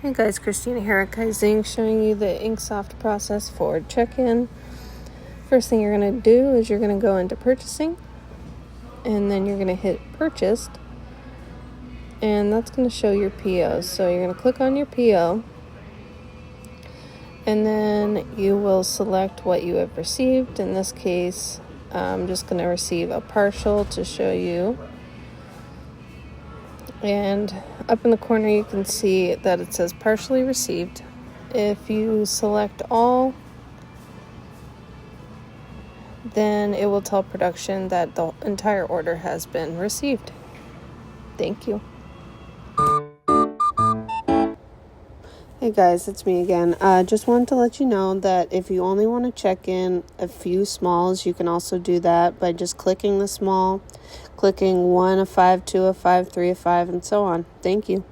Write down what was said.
Hey guys, Christina here at Kaizink, showing you the Inksoft process for check-in. First thing you're going to do is you're going to go into purchasing, and then you're going to hit purchased, and that's going to show your POs. So you're going to click on your PO, and then you will select what you have received. In this case, I'm just going to receive a partial to show you. And up in the corner you can see that it says partially received. If you select all, then it will tell production that the entire order has been received. Thank you. Hey guys, it's me again. Just wanted to let you know that if you only want to check in a few smalls, you can also do that by just clicking the small, clicking 1, a 5, 2, a 5, 3, a 5, and so on. Thank you.